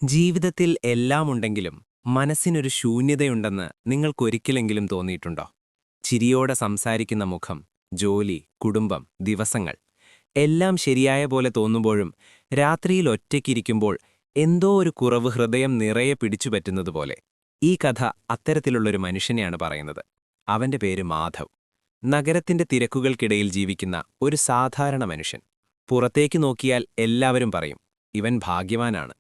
ജീവിതത്തിൽ എല്ലാമുണ്ടെങ്കിലും മനസ്സിനൊരു ശൂന്യതയുണ്ടെന്ന് നിങ്ങൾക്കൊരിക്കലെങ്കിലും തോന്നിയിട്ടുണ്ടോ? ചിരിയോടെ സംസാരിക്കുന്ന മുഖം, ജോലി, കുടുംബം, ദിവസങ്ങൾ എല്ലാം ശരിയായ പോലെ തോന്നുമ്പോഴും രാത്രിയിൽ ഒറ്റയ്ക്കിരിക്കുമ്പോൾ എന്തോ ഒരു കുറവ് ഹൃദയം നിറയെ പിടിച്ചുപറ്റുന്നതുപോലെ. ഈ കഥ അത്തരത്തിലുള്ളൊരു മനുഷ്യനെയാണ് പറയുന്നത്. അവന്റെ പേര് മാധവ്. നഗരത്തിന്റെ തിരക്കുകൾക്കിടയിൽ ജീവിക്കുന്ന ഒരു സാധാരണ മനുഷ്യൻ. പുറത്തേക്ക് നോക്കിയാൽ എല്ലാവരും പറയും, ഇവൻ ഭാഗ്യവാനാണ്.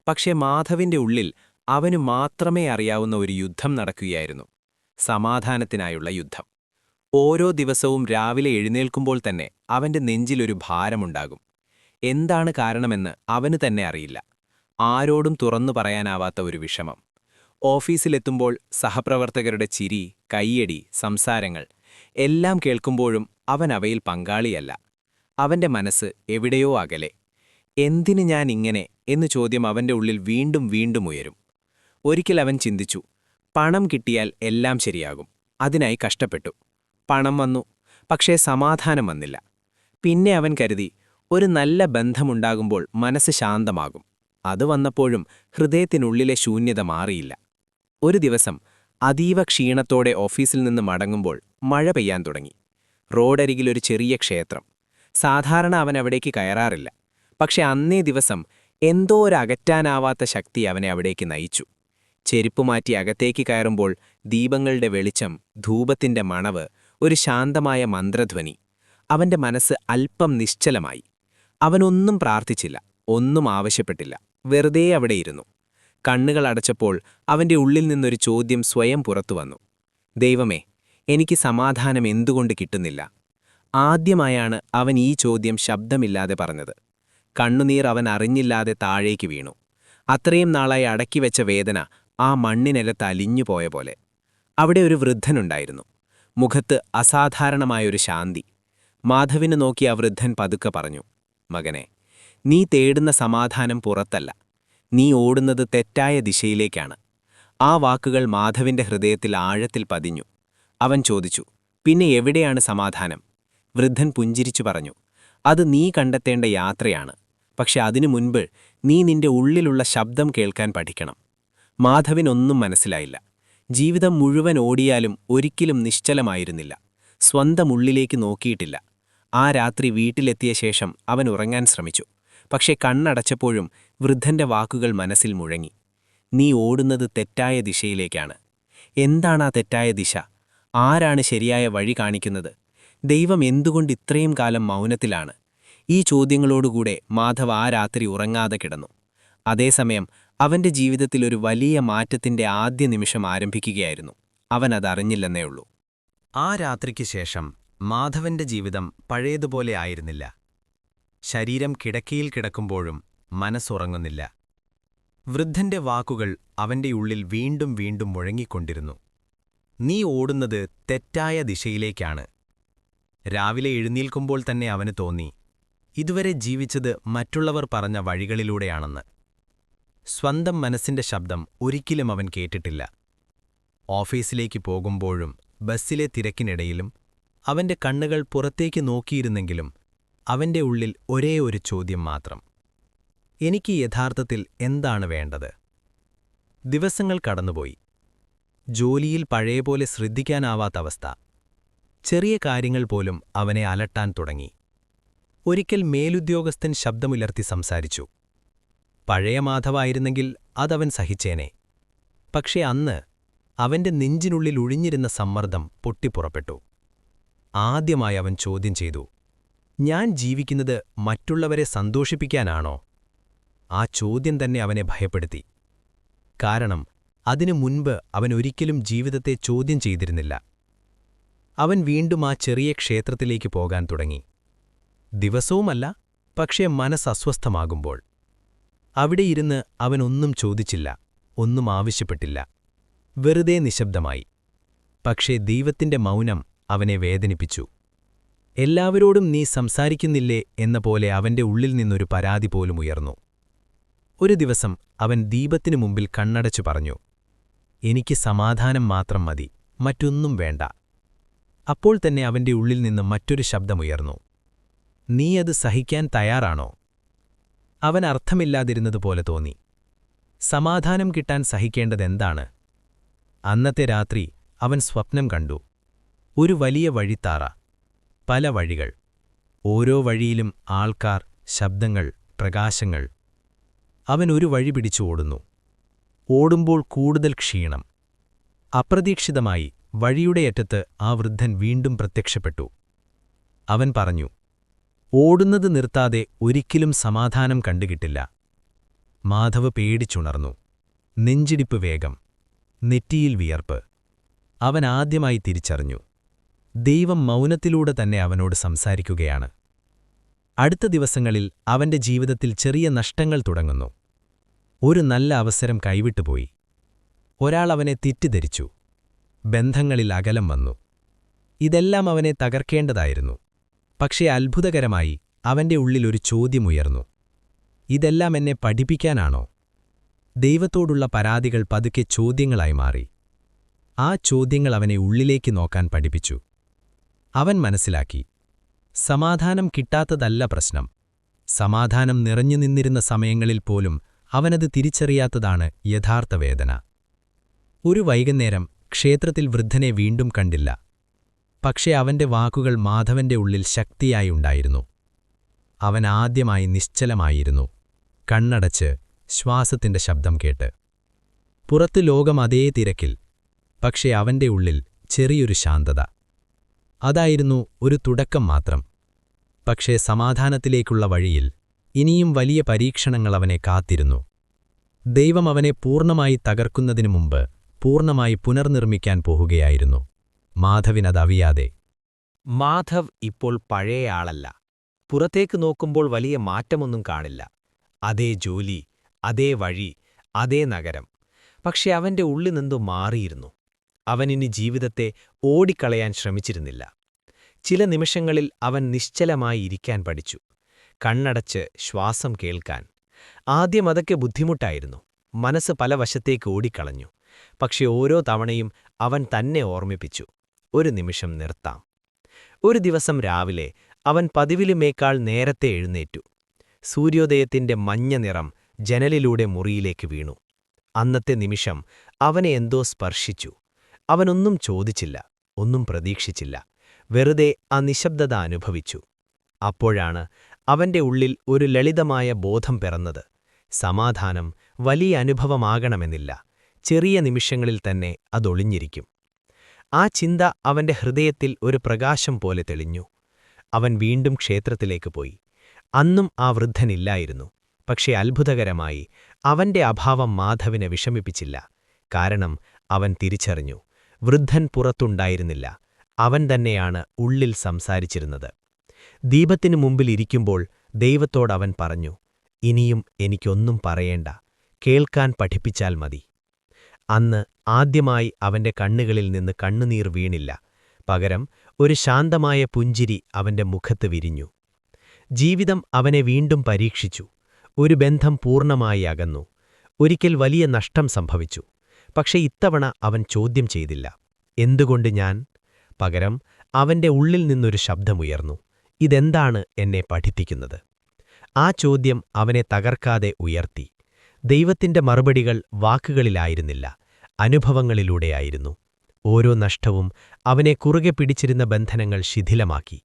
പക്ഷേ മാധവിന്റെ ഉള്ളിൽ അവനു മാത്രമേ അറിയാവുന്ന ഒരു യുദ്ധം നടക്കുകയായിരുന്നു. സമാധാനത്തിനായുള്ള യുദ്ധം. ഓരോ ദിവസവും രാവിലെ എഴുന്നേൽക്കുമ്പോൾ തന്നെ അവന്റെ നെഞ്ചിലൊരു ഭാരമുണ്ടാകും. എന്താണ് കാരണമെന്ന് അവന് തന്നെ അറിയില്ല. ആരോടും തുറന്നു പറയാനാവാത്ത ഒരു വിഷമം. ഓഫീസിലെത്തുമ്പോൾ സഹപ്രവർത്തകരുടെ ചിരി, കയ്യടി, സംസാരങ്ങൾ എല്ലാം കേൾക്കുമ്പോഴും അവൻ അവയിൽ പങ്കാളിയല്ല. അവന്റെ മനസ്സ് എവിടെയോ അകലെ. എന്തിന് ഞാൻ ഇങ്ങനെ എന്നു ചോദ്യം അവന്റെ ഉള്ളിൽ വീണ്ടും വീണ്ടും ഉയരും. ഒരിക്കൽ അവൻ ചിന്തിച്ചു, പണം കിട്ടിയാൽ എല്ലാം ശരിയാകും. അതിനായി കഷ്ടപ്പെട്ടു. പണം വന്നു, പക്ഷേ സമാധാനം വന്നില്ല. പിന്നെ അവൻ കരുതി, ഒരു നല്ല ബന്ധമുണ്ടാകുമ്പോൾ മനസ്സ് ശാന്തമാകും. അത് വന്നപ്പോഴും ഹൃദയത്തിനുള്ളിലെ ശൂന്യത മാറിയില്ല. ഒരു ദിവസം അതീവ ക്ഷീണത്തോടെ ഓഫീസിൽ നിന്ന് മടങ്ങുമ്പോൾ മഴ പെയ്യാൻ തുടങ്ങി. റോഡരികിലൊരു ചെറിയ ക്ഷേത്രം. സാധാരണ അവൻ അവിടേക്ക് കയറാറില്ല. പക്ഷെ അന്നേ ദിവസം എന്തോ ഒരകറ്റാനാവാത്ത ശക്തി അവനെ അവിടേക്ക് നയിച്ചു. ചെരുപ്പുമാറ്റി അകത്തേക്ക് കയറുമ്പോൾ ദീപങ്ങളുടെ വെളിച്ചം, ധൂപത്തിന്റെ മണവ്, ഒരു ശാന്തമായ മന്ത്രധ്വനി. അവന്റെ മനസ്സ് അല്പം നിശ്ചലമായി. അവനൊന്നും പ്രാർത്ഥിച്ചില്ല, ഒന്നും ആവശ്യപ്പെട്ടില്ല. വെറുതെ അവിടെയിരുന്നു. കണ്ണുകൾ അടച്ചപ്പോൾ അവന്റെ ഉള്ളിൽ നിന്നൊരു ചോദ്യം സ്വയം പുറത്തുവന്നു. ദൈവമേ, എനിക്ക് സമാധാനം എന്തുകൊണ്ട് കിട്ടുന്നില്ല? ആദ്യമായാണ് അവൻ ഈ ചോദ്യം ശബ്ദമില്ലാതെ പറഞ്ഞത്. കണ്ണുനീർ അവൻ അറിഞ്ഞില്ലാതെ താഴേക്ക് വീണു. അത്രയും നാളായി അടക്കിവെച്ച വേദന ആ മണ്ണിനിലത്ത് അലിഞ്ഞുപോയ പോലെ. അവിടെ ഒരു വൃദ്ധനുണ്ടായിരുന്നു. മുഖത്ത് അസാധാരണമായൊരു ശാന്തി. മാധവിനെ നോക്കി ആ വൃദ്ധൻ പതുക്കെ പറഞ്ഞു, മകനെ, നീ തേടുന്ന സമാധാനം പുറത്തല്ല. നീ ഓടുന്നത് തെറ്റായ ദിശയിലേക്കാണ്. ആ വാക്കുകൾ മാധവിന്റെ ഹൃദയത്തിൽ ആഴത്തിൽ പതിഞ്ഞു. അവൻ ചോദിച്ചു, പിന്നെ എവിടെയാണ് സമാധാനം? വൃദ്ധൻ പുഞ്ചിരിച്ചു പറഞ്ഞു, അത് നീ കണ്ടെത്തേണ്ട യാത്രയാണ്. പക്ഷെ അതിനു മുൻപ് നീ നിന്റെ ഉള്ളിലുള്ള ശബ്ദം കേൾക്കാൻ പഠിക്കണം. മാധവിനൊന്നും മനസ്സിലായില്ല. ജീവിതം മുഴുവൻ ഓടിയാലും ഒരിക്കലും നിശ്ചലമായിരുന്നില്ല. സ്വന്തം ഉള്ളിലേക്ക് നോക്കിയിട്ടില്ല. ആ രാത്രി വീട്ടിലെത്തിയ ശേഷം അവൻ ഉറങ്ങാൻ ശ്രമിച്ചു. പക്ഷെ കണ്ണടച്ചപ്പോഴും വൃദ്ധന്റെ വാക്കുകൾ മനസ്സിൽ മുഴങ്ങി. നീ ഓടുന്നത് തെറ്റായ ദിശയിലേക്കാണ്. എന്താണ് ആ തെറ്റായ ദിശ? ആരാണ് ശരിയായ വഴി കാണിക്കുന്നത്? ദൈവം എന്തുകൊണ്ട് ഇത്രയും കാലം മൗനത്തിലാണ്? ഈ ചോദ്യങ്ങളോടുകൂടെ മാധവ് ആ രാത്രി ഉറങ്ങാതെ കിടന്നു. അതേസമയം അവന്റെ ജീവിതത്തിൽ ഒരു വലിയ മാറ്റത്തിന്റെ ആദ്യ നിമിഷം ആരംഭിക്കുകയായിരുന്നു. അവനതറിഞ്ഞില്ലെന്നേയുള്ളൂ. ആ രാത്രിക്ക് ശേഷം മാധവന്റെ ജീവിതം പഴയതുപോലെ ആയിരുന്നില്ല. ശരീരം കിടക്കയിൽ കിടക്കുമ്പോഴും മനസ്സുറങ്ങുന്നില്ല. വൃദ്ധന്റെ വാക്കുകൾ അവന്റെ ഉള്ളിൽ വീണ്ടും വീണ്ടും മുഴങ്ങിക്കൊണ്ടിരുന്നു. നീ ഓടുന്നത് തെറ്റായ ദിശയിലേക്കാണ്. രാവിലെ എഴുന്നേൽക്കുമ്പോൾ തന്നെ അവന് തോന്നി, ഇതുവരെ ജീവിച്ചത് മറ്റുള്ളവർ പറഞ്ഞ വഴികളിലൂടെയാണെന്ന്. സ്വന്തം മനസ്സിന്റെ ശബ്ദം ഒരിക്കലും അവൻ കേട്ടിട്ടില്ല. ഓഫീസിലേക്ക് പോകുമ്പോഴും ബസ്സിലെ തിരക്കിനിടയിലും അവന്റെ കണ്ണുകൾ പുറത്തേക്ക് നോക്കിയിരുന്നെങ്കിലും അവന്റെ ഉള്ളിൽ ഒരേ ഒരു ചോദ്യം മാത്രം, എനിക്ക് യഥാർത്ഥത്തിൽ എന്താണ് വേണ്ടത്? ദിവസങ്ങൾ കടന്നുപോയി. ജോലിയിൽ പഴയപോലെ ശ്രദ്ധിക്കാനാവാത്ത അവസ്ഥ. ചെറിയ കാര്യങ്ങൾ പോലും അവനെ അലട്ടാൻ തുടങ്ങി. ഒരിക്കൽ മേലുദ്യോഗസ്ഥൻ ശബ്ദമുയർത്തി സംസാരിച്ചു. പഴയ മാധവായിരുന്നെങ്കിൽ അതവൻ സഹിച്ചേനെ. പക്ഷേ അന്ന് അവന്റെ നെഞ്ചിനുള്ളിൽ ഒഴിഞ്ഞിരുന്ന സമ്മർദ്ദം പൊട്ടിപ്പുറപ്പെട്ടു. ആദ്യമായി അവൻ ചോദ്യം ചെയ്തു, ഞാൻ ജീവിക്കുന്നത് മറ്റുള്ളവരെ സന്തോഷിപ്പിക്കാനാണോ? ആ ചോദ്യം തന്നെ അവനെ ഭയപ്പെടുത്തി. കാരണം അതിനു മുൻപ് അവൻ ഒരിക്കലും ജീവിതത്തെ ചോദ്യം ചെയ്തിരുന്നില്ല. അവൻ വീണ്ടും ആ ചെറിയ ക്ഷേത്രത്തിലേക്ക് പോകാൻ തുടങ്ങി. ദിവസവുമല്ല, പക്ഷേ മനസ്സസ്വസ്ഥമാകുമ്പോൾ. അവിടെയിരുന്ന് അവനൊന്നും ചോദിച്ചില്ല, ഒന്നും ആവശ്യപ്പെട്ടില്ല. വെറുതെ നിശബ്ദമായി. പക്ഷേ ദൈവത്തിന്റെ മൗനം അവനെ വേദനിപ്പിച്ചു. എല്ലാവരോടും നീ സംസാരിക്കുന്നില്ലേ എന്ന പോലെ അവന്റെ ഉള്ളിൽ നിന്നൊരു പരാതി പോലും ഉയർന്നു. ഒരു ദിവസം അവൻ ദീപത്തിനു മുമ്പിൽ കണ്ണടച്ചു പറഞ്ഞു, എനിക്ക് സമാധാനം മാത്രം മതി, മറ്റൊന്നും വേണ്ട. അപ്പോൾ തന്നെ അവന്റെ ഉള്ളിൽ നിന്ന് മറ്റൊരു ശബ്ദമുയർന്നു, നീ അത് സഹിക്കാൻ തയ്യാറാണോ? അവൻ അർത്ഥമില്ലാതിരുന്നതുപോലെ തോന്നി. സമാധാനം കിട്ടാൻ സഹിക്കേണ്ടതെന്താണ്? അന്നത്തെ രാത്രി അവൻ സ്വപ്നം കണ്ടു. ഒരു വലിയ വഴിത്താറ, പല വഴികൾ, ഓരോ വഴിയിലും ആൾക്കാർ, ശബ്ദങ്ങൾ, പ്രകാശങ്ങൾ. അവൻ ഒരു വഴി പിടിച്ചു ഓടുന്നു. ഓടുമ്പോൾ കൂടുതൽ ക്ഷീണം. അപ്രതീക്ഷിതമായി വഴിയുടെ അറ്റത്ത് ആ വൃദ്ധൻ വീണ്ടും പ്രത്യക്ഷപ്പെട്ടു. അവൻ പറഞ്ഞു, ഓടുന്നത് നിർത്താതെ ഒരിക്കലും സമാധാനം കണ്ടുകിട്ടില്ല. മാധവ് പേടിച്ചുണർന്നു. നെഞ്ചിടിപ്പ് വേഗം, നെറ്റിയിൽ വിയർപ്പ്. അവൻ ആദ്യമായി തിരിച്ചറിഞ്ഞു, ദൈവം മൗനത്തിലൂടെ തന്നെ അവനോട് സംസാരിക്കുകയാണ്. അടുത്ത ദിവസങ്ങളിൽ അവന്റെ ജീവിതത്തിൽ ചെറിയ നഷ്ടങ്ങൾ തുടങ്ങുന്നു. ഒരു നല്ല അവസരം കൈവിട്ടുപോയി. ഒരാൾ അവനെ തെറ്റിദ്ധരിച്ചു. ബന്ധങ്ങളിൽ അകലം വന്നു. ഇതെല്ലാം അവനെ തകർക്കേണ്ടതായിരുന്നു. പക്ഷേ അത്ഭുതകരമായി അവന്റെ ഉള്ളിൽ ഒരു ചോദ്യമുയർന്നു. ഇതെല്ലാം എന്നെ പഠിപ്പിക്കാനാണോ? ദൈവത്തോടുള്ള പരാതികൾ പതുക്കെ ചോദ്യങ്ങളായി മാറി. ആ ചോദ്യങ്ങൾ അവനെ ഉള്ളിലേക്ക് നോക്കാൻ പഠിപ്പിച്ചു. അവൻ മനസ്സിലാക്കി, സമാധാനം കിട്ടാത്തതല്ല പ്രശ്നം. സമാധാനം നിറഞ്ഞു നിന്നിരുന്ന സമയങ്ങളിൽ പോലും അവനത് തിരിച്ചറിയാത്തതാണ് യഥാർത്ഥ വേദന. ഒരു വൈകുന്നേരം ക്ഷേത്രത്തിൽ വൃദ്ധനെ വീണ്ടും കണ്ടില്ല. പക്ഷേ അവന്റെ വാക്കുകൾ മാധവന്റെ ഉള്ളിൽ ശക്തിയായി ഉണ്ടായിരുന്നു. അവൻ ആദ്യമായി നിശ്ചലമായിരുന്നു, കണ്ണടച്ച് ശ്വാസത്തിന്റെ ശബ്ദം കേട്ട്. പുറത്ത് ലോകം അതേ തിരക്കിൽ, പക്ഷേ അവന്റെ ഉള്ളിൽ ചെറിയൊരു ശാന്തത. അതായിരുന്നു ഒരു തുടക്കം മാത്രം. പക്ഷേ സമാധാനത്തിലേക്കുള്ള വഴിയിൽ ഇനിയും വലിയ പരീക്ഷണങ്ങൾ അവനെ കാത്തിരുന്നു. ദൈവം അവനെ പൂർണ്ണമായി തകർക്കുന്നതിനു മുമ്പ് പൂർണ്ണമായി പുനർനിർമ്മിക്കാൻ പോകുകയായിരുന്നു. മാധവിനതറിയാതെ. മാധവ് ഇപ്പോൾ പഴയ ആളല്ല. പുറത്തേക്ക് നോക്കുമ്പോൾ വലിയ മാറ്റമൊന്നും കാണില്ല. അതേ ജോലി, അതേ വഴി, അതേ നഗരം. പക്ഷെ അവന്റെ ഉള്ളിൽ മാറിയിരുന്നു. അവനിനി ജീവിതത്തെ ഓടിക്കളയാൻ ശ്രമിച്ചിരുന്നില്ല. ചില നിമിഷങ്ങളിൽ അവൻ നിശ്ചലമായി ഇരിക്കാൻ പഠിച്ചു, കണ്ണടച്ച് ശ്വാസം കേൾക്കാൻ. ആദ്യം അതൊക്കെ ബുദ്ധിമുട്ടായിരുന്നു. മനസ്സ് പല വശത്തേക്ക് ഓടിക്കളഞ്ഞു. പക്ഷെ ഓരോ തവണയും അവൻ തന്നെ ഓർമ്മിപ്പിച്ചു, ഒരു നിമിഷം നിർത്താം. ഒരു ദിവസം രാവിലെ അവൻ പതിവിലുമേക്കാൾ നേരത്തെ എഴുന്നേറ്റു. സൂര്യോദയത്തിന്റെ മഞ്ഞ നിറം ജനലിലൂടെ മുറിയിലേക്ക് വീണു. അന്നത്തെ നിമിഷം അവനെ എന്തോ സ്പർശിച്ചു. അവനൊന്നും ചോദിച്ചില്ല, ഒന്നും പ്രതീക്ഷിച്ചില്ല. വെറുതെ ആ നിശബ്ദത അനുഭവിച്ചു. അപ്പോഴാണ് അവന്റെ ഉള്ളിൽ ഒരു ലളിതമായ ബോധം പിറന്നത്. സമാധാനം വലിയ അനുഭവമാകണമെന്നില്ല, ചെറിയ നിമിഷങ്ങളിൽ തന്നെ അതൊളിഞ്ഞിരിക്കും. ആ ചിന്ത അവന്റെ ഹൃദയത്തിൽ ഒരു പ്രകാശം പോലെ തെളിഞ്ഞു. അവൻ വീണ്ടും ക്ഷേത്രത്തിലേക്ക് പോയി. അന്നും ആ വൃദ്ധനില്ലായിരുന്നു. പക്ഷേ അത്ഭുതകരമായി അവന്റെ അഭാവം മാധവിനെ വിഷമിപ്പിച്ചില്ല. കാരണം അവൻ തിരിച്ചറിഞ്ഞു, വൃദ്ധൻ പുറത്തുണ്ടായിരുന്നില്ല, അവൻ തന്നെയാണ് ഉള്ളിൽ സംസാരിച്ചിരുന്നത്. ദീപത്തിനു മുമ്പിൽ ഇരിക്കുമ്പോൾ ദൈവത്തോടവൻ പറഞ്ഞു, ഇനിയും എനിക്കൊന്നും പറയേണ്ട, കേൾക്കാൻ പഠിപ്പിച്ചാൽ മതി. അന്ന് ആദ്യമായി അവന്റെ കണ്ണുകളിൽ നിന്ന് കണ്ണുനീർ വീണില്ല. പകരം ഒരു ശാന്തമായ പുഞ്ചിരി അവന്റെ മുഖത്ത് വിരിഞ്ഞു. ജീവിതം അവനെ വീണ്ടും പരീക്ഷിച്ചു. ഒരു ബന്ധം പൂർണ്ണമായി അകന്നു. ഒരിക്കൽ വലിയ നഷ്ടം സംഭവിച്ചു. പക്ഷെ ഇത്തവണ അവൻ ചോദ്യം ചെയ്തില്ല, എന്തുകൊണ്ട് ഞാൻ? പകരം അവന്റെ ഉള്ളിൽ നിന്നൊരു ശബ്ദമുയർന്നു, ഇതെന്താണ് എന്നെ പഠിപ്പിക്കുന്നത്? ആ ചോദ്യം അവനെ തകർക്കാതെ ഉയർത്തി. ദൈവത്തിന്റെ മറുപടികൾ വാക്കുകളിലായിരുന്നില്ല, അനുഭവങ്ങളിലൂടെയായിരുന്നു. ഓരോ നഷ്ടവും അവനെ കുറുകെ പിടിച്ചിരുന്ന ബന്ധനങ്ങൾ ശിഥിലമാക്കി.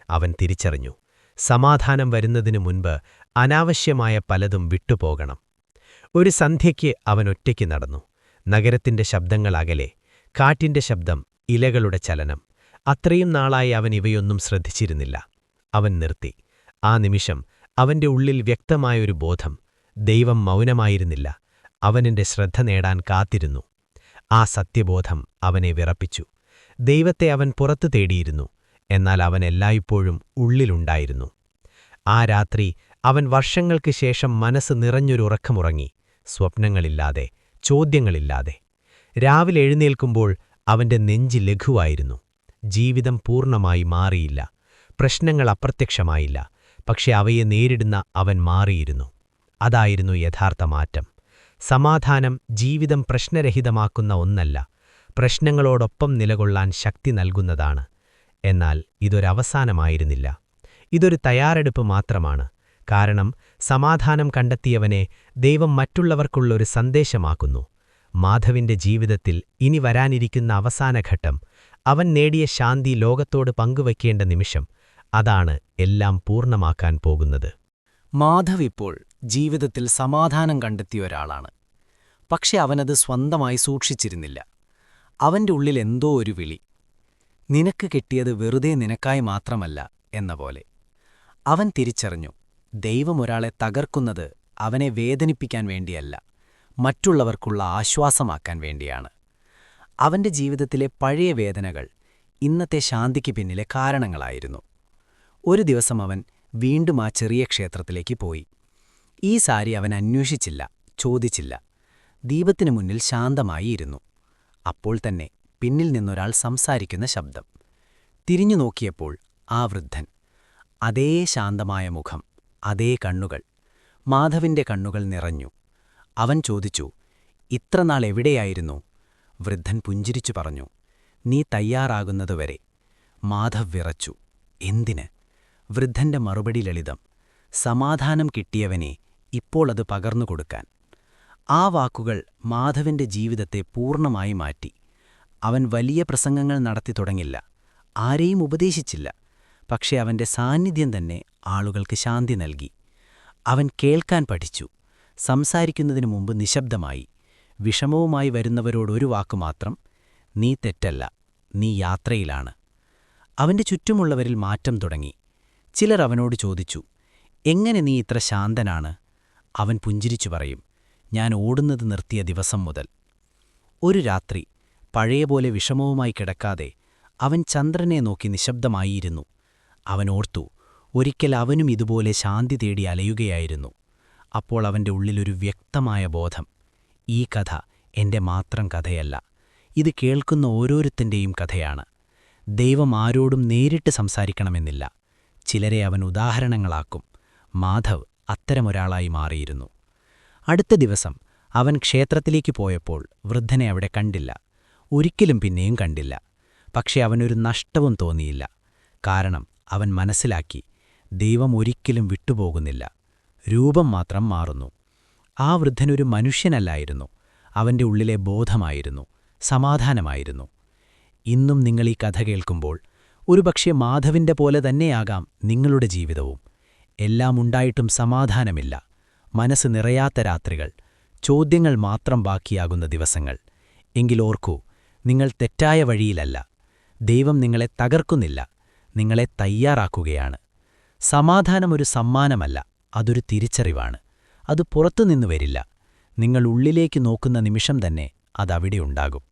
അവൻ തിരിച്ചറിഞ്ഞു, സമാധാനം വരുന്നതിനു മുൻപ് അനാവശ്യമായ പലതും വിട്ടുപോകണം. ഒരു സന്ധ്യയ്ക്ക് അവൻ ഒറ്റയ്ക്ക് നടന്നു. നഗരത്തിന്റെ ശബ്ദങ്ങൾ അകലെ, കാറ്റിന്റെ ശബ്ദം, ഇലകളുടെ ചലനം. അത്രയും നാളായി അവൻ ഇവയൊന്നും ശ്രദ്ധിച്ചിരുന്നില്ല. അവൻ നിർത്തി. ആ നിമിഷം അവന്റെ ഉള്ളിൽ വ്യക്തമായൊരു ബോധം, ദൈവം മൗനമായിരുന്നില്ല, അവനെന്റെ ശ്രദ്ധ നേടാൻ കാത്തിരുന്നു. ആ സത്യബോധം അവനെ വിറപ്പിച്ചു. ദൈവത്തെ അവൻ പുറത്തു തേടിയിരുന്നു, എന്നാൽ അവൻ എല്ലായ്പ്പോഴും ഉള്ളിലുണ്ടായിരുന്നു. ആ രാത്രി അവൻ വർഷങ്ങൾക്ക് ശേഷം മനസ്സ് നിറഞ്ഞൊരുറക്കമുറങ്ങി, സ്വപ്നങ്ങളില്ലാതെ, ചോദ്യങ്ങളില്ലാതെ. രാവിലെ എഴുന്നേൽക്കുമ്പോൾ അവന്റെ നെഞ്ച് ലഘുവായിരുന്നു. ജീവിതം പൂർണ്ണമായി മാറിയില്ല, പ്രശ്നങ്ങൾ അപ്രത്യക്ഷമായില്ല, പക്ഷെ അവയെ നേരിടുന്ന അവൻ മാറിയിരുന്നു. അതായിരുന്നു യഥാർത്ഥ മാറ്റം. സമാധാനം ജീവിതം പ്രശ്നരഹിതമാക്കുന്ന ഒന്നല്ല, പ്രശ്നങ്ങളോടൊപ്പം നിലകൊള്ളാൻ ശക്തി നൽകുന്നതാണ്. എന്നാൽ ഇതൊരവസാനമായിരുന്നില്ല, ഇതൊരു തയ്യാറെടുപ്പ് മാത്രമാണ്. കാരണം സമാധാനം കണ്ടെത്തിയവനെ ദൈവം മറ്റുള്ളവർക്കുള്ളൊരു സന്ദേശമാക്കുന്നു. മാധവിന്റെ ജീവിതത്തിൽ ഇനി വരാനിരിക്കുന്ന അവസാനഘട്ടം, അവൻ നേടിയ ശാന്തി ലോകത്തോട് പങ്കുവയ്ക്കേണ്ട നിമിഷം, അതാണ് എല്ലാം പൂർണ്ണമാക്കാൻ പോകുന്നത്. മാധവ് ഇപ്പോൾ ജീവിതത്തിൽ സമാധാനം കണ്ടെത്തിയ ഒരാളാണ്. പക്ഷെ അവനത് സ്വന്തമായി സൂക്ഷിച്ചിരുന്നില്ല. അവന്റെ ഉള്ളിൽ എന്തോ ഒരു വിളി, നിനക്ക് കിട്ടിയത് വെറുതെ നിനക്കായി മാത്രമല്ല എന്ന പോലെ. അവൻ തിരിച്ചറിഞ്ഞു, ദൈവം ഒരാളെ തകർക്കുന്നത് അവനെ വേദനിപ്പിക്കാൻ വേണ്ടിയല്ല, മറ്റുള്ളവർക്കുള്ള ആശ്വാസമാക്കാൻ വേണ്ടിയാണ്. അവന്റെ ജീവിതത്തിലെ പഴയ വേദനകൾ ഇന്നത്തെ ശാന്തിക്ക് പിന്നിലെ കാരണങ്ങളായിരുന്നു. ഒരു ദിവസം അവൻ വീണ്ടും ആ ചെറിയ ക്ഷേത്രത്തിലേക്ക് പോയി. ഈ സാരി അവൻ അന്വേഷിച്ചില്ല, ചോദിച്ചില്ല. ദീപത്തിനു മുന്നിൽ ശാന്തമായി ഇരുന്നു. അപ്പോൾ തന്നെ പിന്നിൽ നിന്നൊരാൾ സംസാരിക്കുന്ന ശബ്ദം. തിരിഞ്ഞു നോക്കിയപ്പോൾ ആ വൃദ്ധൻ. അതേ ശാന്തമായ മുഖം, അതേ കണ്ണുകൾ. മാധവിന്റെ കണ്ണുകൾ നിറഞ്ഞു. അവൻ ചോദിച്ചു, ഇത്രനാൾ എവിടെയായിരുന്നു? വൃദ്ധൻ പുഞ്ചിരിച്ചു പറഞ്ഞു, നീ തയ്യാറാകുന്നതുവരെ. മാധവ് വിറച്ചു. എന്തിന്? വൃദ്ധന്റെ മറുപടി ലളിതം, സമാധാനം കിട്ടിയവനെ ഇപ്പോൾ അത് പകർന്നുകൊടുക്കാൻ. ആ വാക്കുകൾ മാധവിന്റെ ജീവിതത്തെ പൂർണ്ണമായി മാറ്റി. അവൻ വലിയ പ്രസംഗങ്ങൾ നടത്തി തുടങ്ങില്ല, ആരെയും ഉപദേശിച്ചില്ല. പക്ഷെ അവന്റെ സാന്നിധ്യം തന്നെ ആളുകൾക്ക് ശാന്തി നൽകി. അവൻ കേൾക്കാൻ പഠിച്ചു, സംസാരിക്കുന്നതിനു മുമ്പ് നിശബ്ദമായി. വിഷമവുമായി വരുന്നവരോടൊരു വാക്കുമാത്രം, നീ തെറ്റല്ല, നീ യാത്രയിലാണ്. അവന്റെ ചുറ്റുമുള്ളവരിൽ മാറ്റം തുടങ്ങി. ചിലർ അവനോട് ചോദിച്ചു, എങ്ങനെ നീ ഇത്ര ശാന്തനാണ്? അവൻ പുഞ്ചിരിച്ചു പറയും, ഞാൻ ഓടുന്നത് നിർത്തിയ ദിവസം മുതൽ. ഒരു രാത്രി പഴയപോലെ വിഷമവുമായി കിടക്കാതെ അവൻ ചന്ദ്രനെ നോക്കി നിശബ്ദമായിരുന്നു. അവൻ ഓർത്തു, ഒരിക്കൽ അവനും ഇതുപോലെ ശാന്തി തേടി അലയുകയായിരുന്നു. അപ്പോൾ അവന്റെ ഉള്ളിലൊരു വ്യക്തമായ ബോധം, ഈ കഥ എന്റെ മാത്രം കഥയല്ല, ഇത് കേൾക്കുന്ന ഓരോരുത്തന്റെയും കഥയാണ്. ദൈവം ആരോടും നേരിട്ട് സംസാരിക്കണമെന്നില്ല, ചിലരെ അവൻ ഉദാഹരണങ്ങളാക്കും. മാധവ് അത്തരമൊരാളായി മാറിയിരുന്നു. അടുത്ത ദിവസം അവൻ ക്ഷേത്രത്തിലേക്ക് പോയപ്പോൾ വൃദ്ധനെ അവിടെ കണ്ടില്ല. ഒരിക്കലും പിന്നെയും കണ്ടില്ല. പക്ഷെ അവനൊരു നഷ്ടവും തോന്നിയില്ല. കാരണം അവൻ മനസ്സിലാക്കി, ദൈവം ഒരിക്കലും വിട്ടുപോകുന്നില്ല, രൂപം മാത്രം മാറുന്നു. ആ വൃദ്ധനൊരു മനുഷ്യനല്ലായിരുന്നു, അവന്റെ ഉള്ളിലെ ബോധമായിരുന്നു, സമാധാനമായിരുന്നു. ഇന്നും നിങ്ങൾ ഈ കഥ കേൾക്കുമ്പോൾ ഒരുപക്ഷെ മാധവിന്റെ പോലെ തന്നെയാകാം നിങ്ങളുടെ ജീവിതവും. എല്ലാം ഉണ്ടായിട്ടും സമാധാനമില്ല, മനസ്സ് നിറയാത്ത രാത്രികൾ, ചോദ്യങ്ങൾ മാത്രം ബാക്കിയാകുന്ന ദിവസങ്ങൾ. എങ്കിലോർക്കൂ, നിങ്ങൾ തെറ്റായ വഴിയിലല്ല. ദൈവം നിങ്ങളെ തകർക്കുന്നില്ല, നിങ്ങളെ തയ്യാറാക്കുകയാണ്. സമാധാനമൊരു സമ്മാനമല്ല, അതൊരു തിരിച്ചറിവാണ്. അത് പുറത്തുനിന്ന് വരില്ല, നിങ്ങൾ ഉള്ളിലേക്ക് നോക്കുന്ന നിമിഷം തന്നെ അതവിടെയുണ്ടാകും.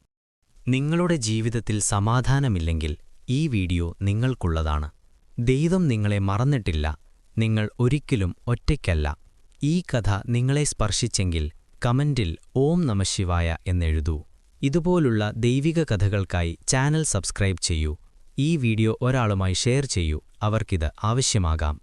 നിങ്ങളുടെ ജീവിതത്തിൽ സമാധാനമില്ലെങ്കിൽ ഈ വീഡിയോ നിങ്ങൾക്കുള്ളതാണ്. ദൈവം നിങ്ങളെ മറന്നിട്ടില്ല, നിങ്ങൾ ഒരിക്കലും ഒറ്റയ്ക്കല്ല. ഈ കഥ നിങ്ങളെ സ്പർശിച്ചെങ്കിൽ കമന്റിൽ ഓം നമഃശിവായ എന്നെഴുതൂ. ഇതുപോലുള്ള ദൈവിക കഥകൾക്കായി ചാനൽ സബ്സ്ക്രൈബ് ചെയ്യൂ. ഈ വീഡിയോ ഒരാളുമായി ഷെയർ ചെയ്യൂ, അവർക്കിത് ആവശ്യമാകാം.